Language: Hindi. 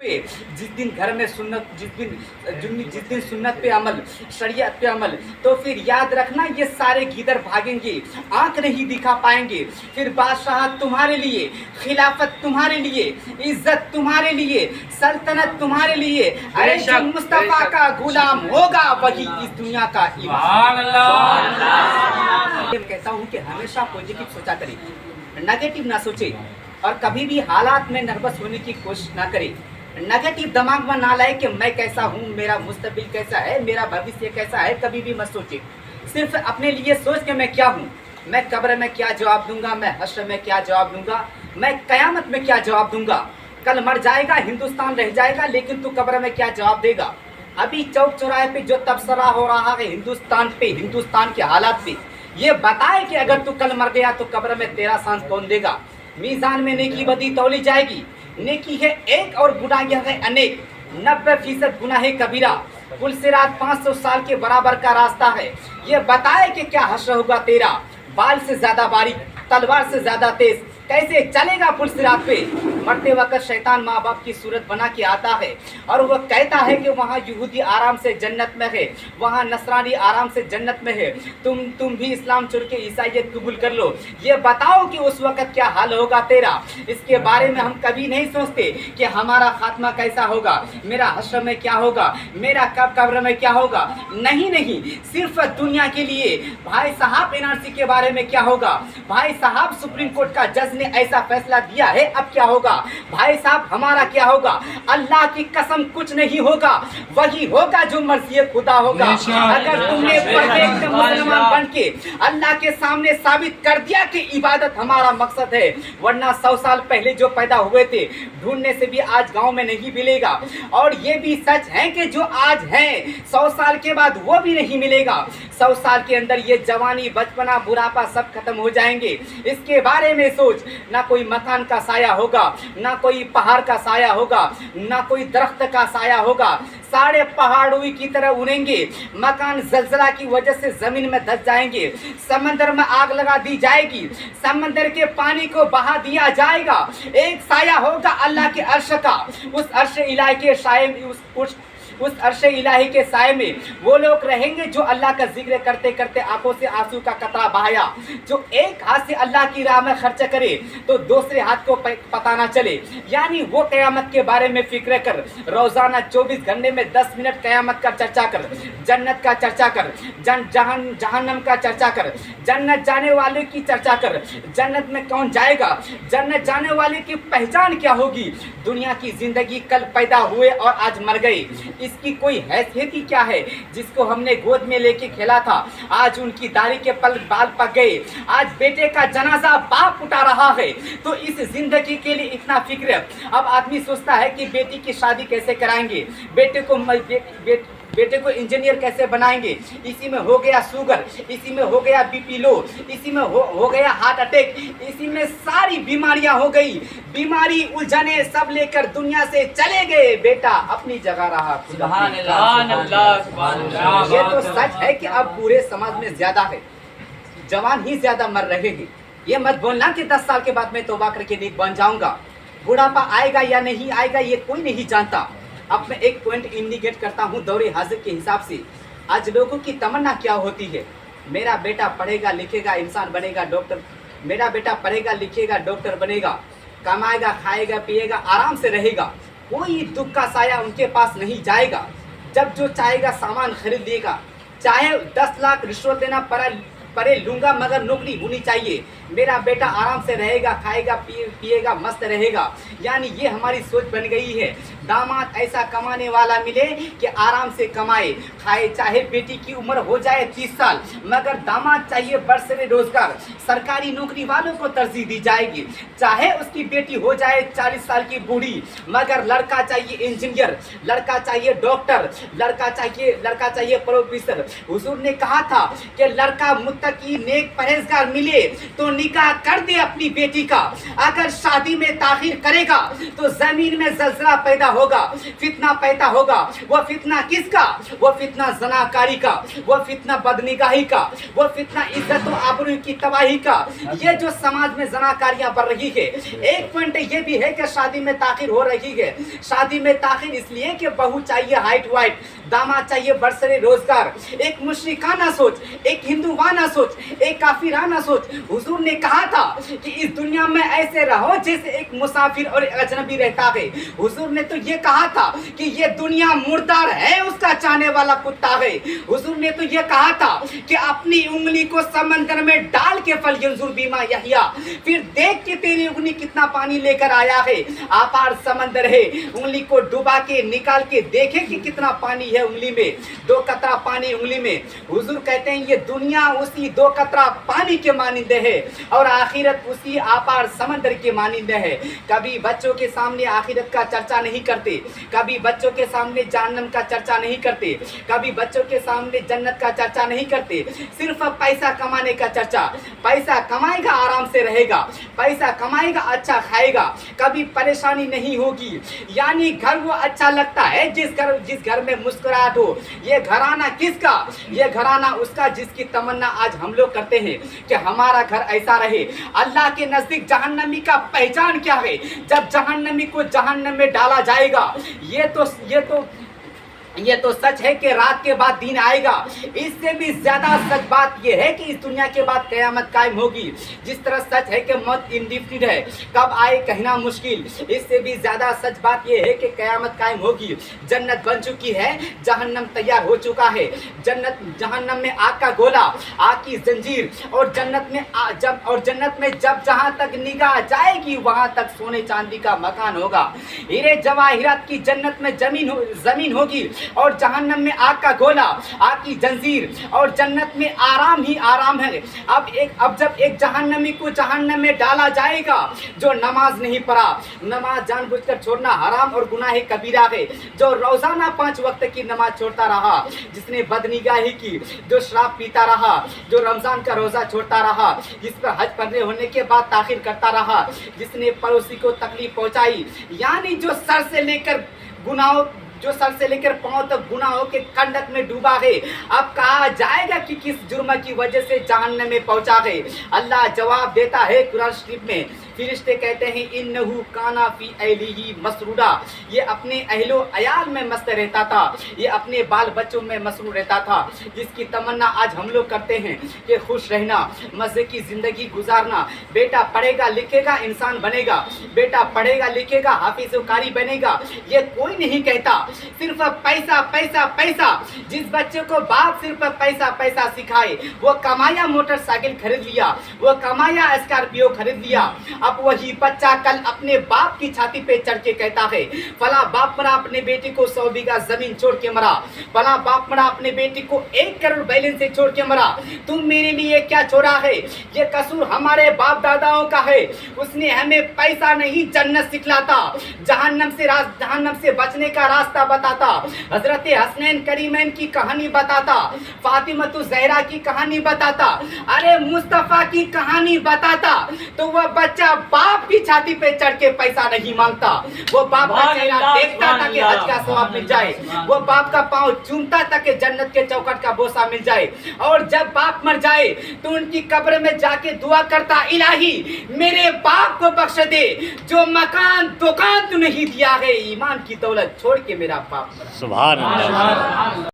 जिस दिन घर में सुन्नत जिस दिन सुन्नत पे अमल, शरीयत पे अमल, तो फिर याद रखना ये सारे गीदर भागेंगे, आंख नहीं दिखा पाएंगे। फिर बादशाहत तुम्हारे लिए, खिलाफत तुम्हारे लिए, इज्जत तुम्हारे लिए, सल्तनत तुम्हारे लिए। अरे जो मुस्तफा का गुलाम होगा वही इस दुनिया का इमाम। कहता हूँ कि हमेशा पॉजिटिव सोचा करें, नेगेटिव ना सोचे, और कभी भी हालात में नर्वस होने की कोशिश ना करे। नेगेटिव दिमाग में ना लाए कि मैं कैसा हूँ, मेरा मुस्तकबिल कैसा है, मेरा भविष्य कैसा है, कभी भी मत सोचे। सिर्फ अपने लिए सोच के मैं क्या हूँ, मैं कब्र में क्या जवाब दूंगा, मैं हश्र में क्या जवाब दूंगा, मैं कयामत में क्या जवाब दूंगा। कल मर जाएगा, हिंदुस्तान रह जाएगा, लेकिन तू कब्र में क्या जवाब देगा। अभी चौक चौराहे पे जो तबसरा हो रहा है हिंदुस्तान पे, हिंदुस्तान के हालात पे, ये बताए कि अगर तू कल मर गया तो कब्र में तेरा सांस कौन देगा। मीज़ान में नेकी बदी तौली जाएगी, नेकी है एक और गुनाह है अनेक। 90% गुनाह है कबीरा, पुल सिरात 500 साल के बराबर का रास्ता है। ये बताए कि क्या हश्र होगा तेरा, बाल से ज्यादा बारीक, तलवार से ज्यादा तेज, कैसे चलेगा पुल सिरात पे। मरते वक्त शैतान माँ बाप की सूरत बना के आता है और वह कहता है कि वहाँ यहूदी आराम से जन्नत में है, वहाँ नसरानी आराम से जन्नत में है, तुम भी इस्लाम छोड़ के ईसाइयत कबूल कर लो। ये बताओ कि उस वक्त क्या हाल होगा तेरा। इसके बारे में हम कभी नहीं सोचते कि हमारा खात्मा कैसा होगा, मेरा हश्र में क्या होगा, मेरा कब कब्र में क्या होगा। नहीं, सिर्फ दुनिया के लिए। भाई साहब एनआरसी के बारे में क्या होगा, भाई साहब सुप्रीम कोर्ट का जज ने ऐसा फैसला दिया है, अब क्या होगा, भाई साहब हमारा क्या होगा। अल्लाह की कसम कुछ नहीं होगा, वही होगा जो मर्जी खुदा होगा। अगर तुमने परफेक्ट मुसलमान बन के अल्लाह के सामने साबित कर दिया कि इबादत हमारा मकसद है, वरना 100 साल पहले जो पैदा हुए थे ढूंढने से भी आज गांव में नहीं मिलेगा। और ये भी सच है कि जो आज है 100 साल के बाद वो भी नहीं मिलेगा। 100 साल के अंदर ये जवानी, बचपना, बुढ़ापा सब खत्म हो जाएंगे। इसके बारे में सोच, ना कोई मकान का साया होगा, ना कोई पहाड़ का साया होगा, ना कोई दरख्त का साया होगा। सारे पहाड़ों की तरह उड़ेंगे, मकान जलजला की वजह से जमीन में धंस जाएंगे, समंदर में आग लगा दी जाएगी, समंदर के पानी को बहा दिया जाएगा। एक साया होगा अल्लाह के अर्श का, उस अर्श इलाही के साये, उस अर्श इलाही के साये में वो लोग रहेंगे जो अल्लाह का जिक्र करते करते आंखों से आंसू का कतरा बहाया। जो एक हाथ से अल्लाह की राह में खर्च करे तो दूसरे हाथ को पता ना चले। यानी वो क़यामत के बारे में फिक्र कर, रोजाना 24 घंटे में 10 मिनट क़यामत का चर्चा कर, जन्नत का चर्चा कर, जहन्नम का चर्चा कर, जन्नत जाने वाले की चर्चा कर, जन्नत में कौन जाएगा, जन्नत जाने वाले की पहचान क्या होगी। दुनिया की जिंदगी कल पैदा हुए और आज मर गए, इसकी कोई हैसियत ही क्या है। जिसको हमने गोद में लेके खेला था आज उनकी दाढ़ी के बाल पक गए, आज बेटे का जनाजा बाप उठा रहा है। तो इस जिंदगी के लिए इतना फिक्र। अब आदमी सोचता है कि बेटी की शादी कैसे कराएंगे, बेटे को इंजीनियर कैसे बनाएंगे, इसी में हो गया शुगर, इसी में हो गया बीपी लो, इसी में हो गया हार्ट अटैक, इसी में सारी बीमारियां हो गई। बीमारी उलझने सब लेकर दुनिया से चले गए, बेटा अपनी जगह रहा। ये तो सच है कि अब पूरे समाज में ज्यादा है, जवान ही ज्यादा मर रहे हैं। ये मत बोलना कि 10 साल के बाद मैं तौबा करके नेक बन जाऊंगा। बुढ़ापा आएगा या नहीं आएगा ये कोई नहीं जानता। अब मैं एक पॉइंट इंडिकेट करता हूँ दौरे हाजिर के हिसाब से। आज लोगों की तमन्ना क्या होती है, मेरा बेटा पढ़ेगा लिखेगा इंसान बनेगा डॉक्टर, मेरा बेटा पढ़ेगा लिखेगा डॉक्टर बनेगा, कमाएगा खाएगा पिएगा आराम से रहेगा, कोई दुख का साया उनके पास नहीं जाएगा। जब जो चाहेगा सामान खरीद लेगा, चाहे 10 लाख रिश्वत देना परे लूंगा मगर नौकरी होनी चाहिए। मेरा बेटा आराम से रहेगा, खाएगा पिएगा मस्त रहेगा। यानी ये हमारी सोच बन गई है। दामाद ऐसा कमाने वाला मिले कि आराम से कमाए खाए, चाहे बेटी की उम्र हो जाए 30 साल मगर दामाद चाहिए बरसरे रोजगार। सरकारी नौकरी वालों को तरजीह दी जाएगी, चाहे उसकी बेटी हो जाए 40 साल की बूढ़ी मगर लड़का चाहिए इंजीनियर, लड़का चाहिए डॉक्टर, लड़का चाहिए प्रोफेसर। हुजूर ने कहा था कि लड़का मुत्तकी नेक परहेजगार मिले तो निकाह कर दे अपनी बेटी का। अगर शादी में ताखिर करेगा तो जमीन में जलजला पैदा होगा, फितना पैदा होगा। वो फितना किसका? वो फितना जनाकारी का, वो फितना बदनिगाही का, वो फितना इज्जत और आबरू की तबाही का। ये जो समाज में जनाकारियां बढ़ रही है, एक पॉइंट ये भी है कि शादी में ताखिर हो रही है। शादी में ताखिर इसलिए कि बहू चाहिए हाइट वाइट, दामाद चाहिए बरसरे रोजगार। एक मुशरिकाना सोच, एक हिंदुवाना सोच, एक काफिराना सोच। हुजूर ने कहा था कि इस दुनिया में ऐसे रहो जैसे एक मुसाफिर और अजनबी रहता है। हुजूर ने तो ये कहा था कि ये दुनिया मुर्दार है, उसका चाहने वाला कुत्ता है। हुजूर ने तो ये कहा था कि अपनी उंगली को समंदर में डाल के फल यंजुर बीमा यहिया, फिर देख के तेरी उंगली कितना पानी लेकर आया है। आपार समंदर है, उंगली को डुबा के निकाल के देखे कि कितना पानी है उंगली में, 2 कतरा पानी उंगली में। हुजूर कहते हैं ये दुनिया उसी 2 कतरा पानी के मानिंदे है और आखिरत उसी आपार समंदर के मानिंदे है। कभी बच्चों के सामने आखिरत का चर्चा नहीं करते, कभी बच्चों के सामने जहन्नम का चर्चा नहीं करते, कभी बच्चों के सामने जन्नत का चर्चा नहीं करते। सिर्फ पैसा कमाने का चर्चा। पैसा कमाएगा आराम से रहेगा, पैसा कमाएगा अच्छा खाएगा, कभी परेशानी नहीं होगी। यानी घर वो अच्छा लगता है जिस घर में मुस्कुराहट हो। ये घराना किसका? ये घराना उसका जिसकी तमन्ना आज हम लोग करते हैं कि हमारा घर ऐसा रहे। अल्लाह के नजदीक जहन्नमी का पहचान क्या है? जब जहन्नमी को जहन्नम में डाला जाएगा। ये तो सच है कि रात के बाद दिन आएगा। इससे भी ज्यादा सच बात यह है कि इस दुनिया के बाद कयामत कायम होगी। जिस तरह सच है कि मौत इंडिफिनिट है, कब आए कहना मुश्किल, इससे भी ज्यादा सच बात यह है कि कयामत कायम होगी। जन्नत बन चुकी है, जहन्नम तैयार हो चुका है। जहन्नम में आग का गोला, आग की जंजीर, और जन्नत में जब जहां तक निगाह जाएगी वहां तक सोने चांदी का मकान होगा। हीरे जवाहिरात की जन्नत में जमीन होगी और जहन्नम में आग का गोला, आग की जंजीर, और जन्नत में आराम ही आराम है। अब जब एक जहन्नमी को जहन्नम में डाला जाएगा जो नमाज नहीं पढ़ा, नमाज जानबूझकर छोड़ना हराम और गुनाह कबीरा है, जो रोजाना 5 वक्त की नमाज छोड़ता रहा, जिसने बदनिगाही की, जो शराब पीता रहा, जो रमजान का रोजा छोड़ता रहा, जिस पर हज करने होने के बाद ताखिर करता रहा, जिसने पड़ोसी को तकलीफ पहुंचाई, यानी जो सर से लेकर पांव तक गुनाहों के कंडक में डूबा है। अब कहा जाएगा कि किस जुर्म की वजह से जहन्नम में पहुंचा है। अल्लाह जवाब देता है कुरान शरीफ में। फिरिश्ते कहते हैं इन्नहु काना फी अहलिही मसरूरा, ये अपने अहलो अयाल में मस्त रहता था, ये अपने बाल बच्चों में मसरूर रहता था। जिसकी तमन्ना आज हम लोग करते हैं कि खुश रहना, मजे की जिंदगी गुजारना। बेटा पढ़ेगा लिखेगा इंसान बनेगा, बेटा पढ़ेगा लिखेगा हाफिज कारी बनेगा, ये कोई नहीं कहता। सिर्फ पैसा पैसा पैसा। जिस बच्चे को बाप सिर्फ पैसा पैसा सिखाए, वो कमाया मोटरसाइकिल खरीद लिया, वो कमाया स्कॉर्पियो खरीद लिया। अब वही बच्चा कल अपने बाप की छाती पे चढ़ के कहता है फला बाप मरा अपने बेटी को 100 बीघा जमीन छोड़ के मरा, फला बाप मरा अपने बेटी को 1 करोड़ बैलेंस से छोड़ के मरा। तुम मेरे लिए क्या छोड़ा है? ये कसूर हमारे बाप दादाओं का है। उसने हमें पैसा नहीं जन्नत सिखलाता, जहन्नम से बचने का रास्ता बताता, हजरत हसनैन करीमैन की कहानी बताता, फातिमतु ज़हरा की कहानी बताता, अरे मुस्तफा की कहानी बताता, तो वह बच्चा बाप की छाती पे चढ़ के पैसा नहीं मांगता। वो बाप का चेहरा देखता ताकि हज का सवाब मिल जाए, वो बाप का पांव चूमता ताकि जन्नत के चौखट का बोसा मिल जाए। और जब बाप मर जाए तो उनकी कब्र में जाके दुआ करता, इलाही मेरे बाप को बख्श दे, जो मकान दुकान तू नहीं दिया है, ईमान की दौलत छोड़ के मेरा बाप। सुभान अल्लाह।